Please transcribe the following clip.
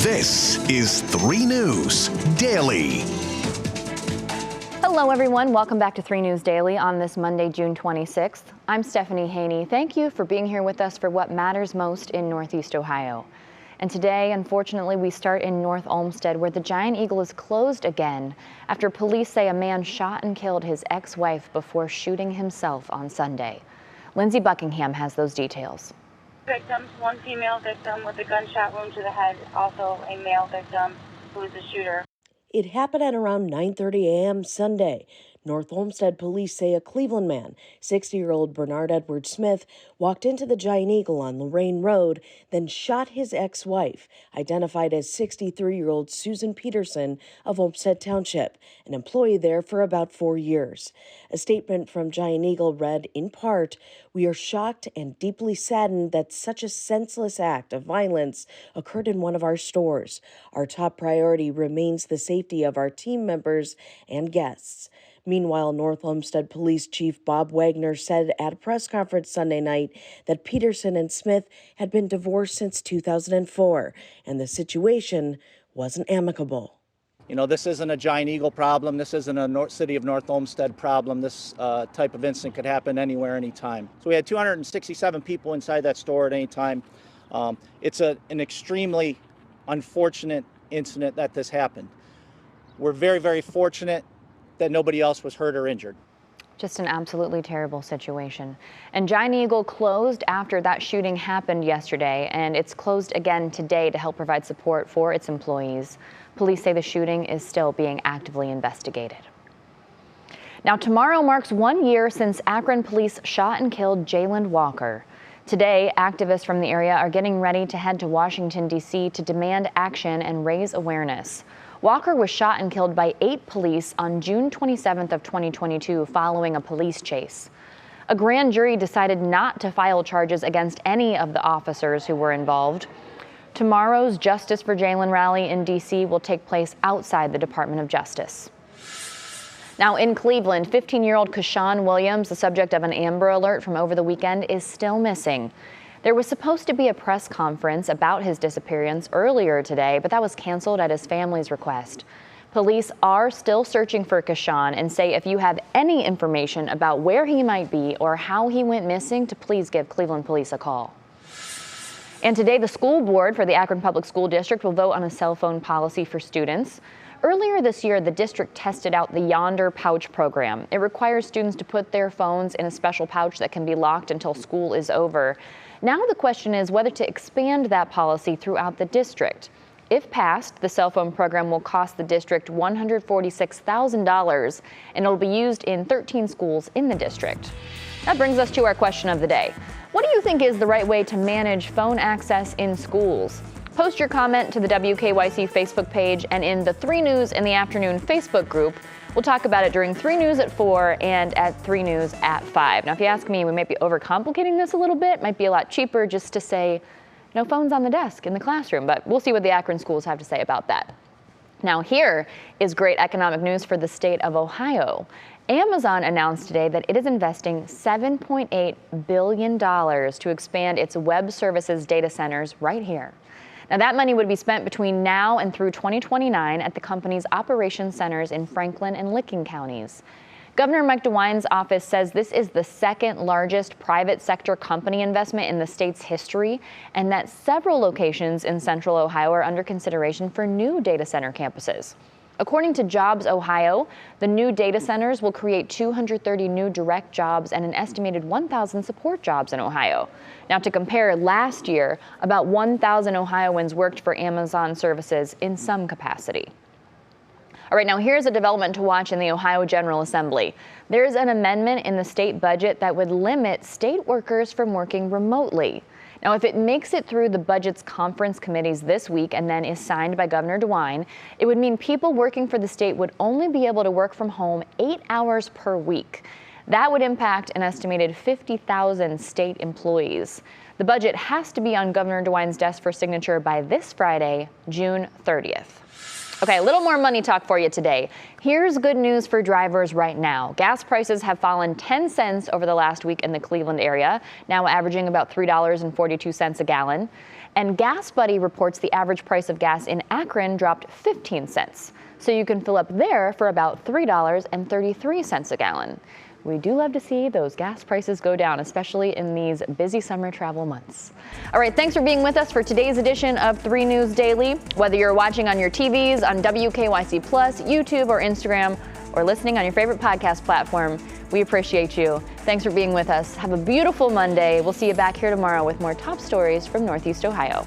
This is 3 News Daily. Hello, everyone. Welcome back to 3 News Daily on this Monday, June 26th. I'm Stephanie Haney. Thank you for being here with us for what matters most in Northeast Ohio. And today, unfortunately, we start in North Olmsted, where the Giant Eagle is closed again after police say a man shot and killed his ex-wife before shooting himself on Sunday. Lindsay Buckingham has those details. Victims, one female victim with a gunshot wound to the head, also a male victim who is the shooter. It happened at around 9:30 a.m. Sunday. North Olmsted police say a Cleveland man, 60-year-old Bernard Edward Smith, walked into the Giant Eagle on Lorraine Road, then shot his ex-wife, identified as 63-year-old Susan Peterson of Olmsted Township, an employee there for about 4 years. A statement from Giant Eagle read, in part, "We are shocked and deeply saddened that such a senseless act of violence occurred in one of our stores. Our top priority remains the safety of our team members and guests." Meanwhile, North Olmsted Police Chief Bob Wagner said at a press conference Sunday night that Peterson and Smith had been divorced since 2004, and the situation wasn't amicable. You know, this isn't a Giant Eagle problem. This isn't a city of North Olmsted problem. This type of incident could happen anywhere, anytime. So we had 267 people inside that store at any time. It's an extremely unfortunate incident that this happened. We're very, very fortunate that nobody else was hurt or injured. Just an absolutely terrible situation. And Giant Eagle closed after that shooting happened yesterday, and it's closed again today to help provide support for its employees. Police say the shooting is still being actively investigated. Now, tomorrow marks 1 year since Akron police shot and killed Jalen Walker. Today, activists from the area are getting ready to head to Washington, D.C. to demand action and raise awareness. Walker was shot and killed by 8 police on June 27th of 2022 following a police chase. A grand jury decided not to file charges against any of the officers who were involved. Tomorrow's Justice for Jalen rally in D.C. will take place outside the Department of Justice. Now in Cleveland, 15-year-old Kashawn Williams, the subject of an Amber Alert from over the weekend, is still missing. There was supposed to be a press conference about his disappearance earlier today, but that was canceled at his family's request. Police are still searching for Kashawn and say if you have any information about where he might be or how he went missing, to please give Cleveland police a call. And today, the school board for the Akron Public School District will vote on a cell phone policy for students. Earlier this year, the district tested out the Yonder Pouch program. It requires students to put their phones in a special pouch that can be locked until school is over. Now the question is whether to expand that policy throughout the district. If passed, the cell phone program will cost the district $146,000, and it'll be used in 13 schools in the district. That brings us to our question of the day. What do you think is the right way to manage phone access in schools? Post your comment to the WKYC Facebook page and in the 3 News in the Afternoon Facebook group. We'll talk about it during 3 News at 4 and at 3 News at 5. Now, if you ask me, we might be overcomplicating this a little bit. It might be a lot cheaper just to say no phones on the desk in the classroom, but we'll see what the Akron schools have to say about that. Now, here is great economic news for the state of Ohio. Amazon announced today that it is investing $7.8 billion to expand its web services data centers right here. Now, that money would be spent between now and through 2029 at the company's operations centers in Franklin and Licking counties. Governor Mike DeWine's office says this is the second largest private sector company investment in the state's history, and that several locations in central Ohio are under consideration for new data center campuses. According to Jobs Ohio, the new data centers will create 230 new direct jobs and an estimated 1,000 support jobs in Ohio. Now, to compare, last year, about 1,000 Ohioans worked for Amazon services in some capacity. All right, now here's a development to watch in the Ohio General Assembly. There's an amendment in the state budget that would limit state workers from working remotely. Now, if it makes it through the budget's conference committees this week and then is signed by Governor DeWine, it would mean people working for the state would only be able to work from home 8 hours per week. That would impact an estimated 50,000 state employees. The budget has to be on Governor DeWine's desk for signature by this Friday, June 30th. Okay, a little more money talk for you today. Here's good news for drivers right now. Gas prices have fallen 10 cents over the last week in the Cleveland area, now averaging about $3.42 a gallon. And Gas Buddy reports the average price of gas in Akron dropped 15 cents. So you can fill up there for about $3.33 a gallon. We do love to see those gas prices go down, especially in these busy summer travel months. All right, thanks for being with us for today's edition of 3 News Daily. Whether you're watching on your TVs, on WKYC Plus, YouTube, or Instagram, or listening on your favorite podcast platform, we appreciate you. Thanks for being with us. Have a beautiful Monday. We'll see you back here tomorrow with more top stories from Northeast Ohio.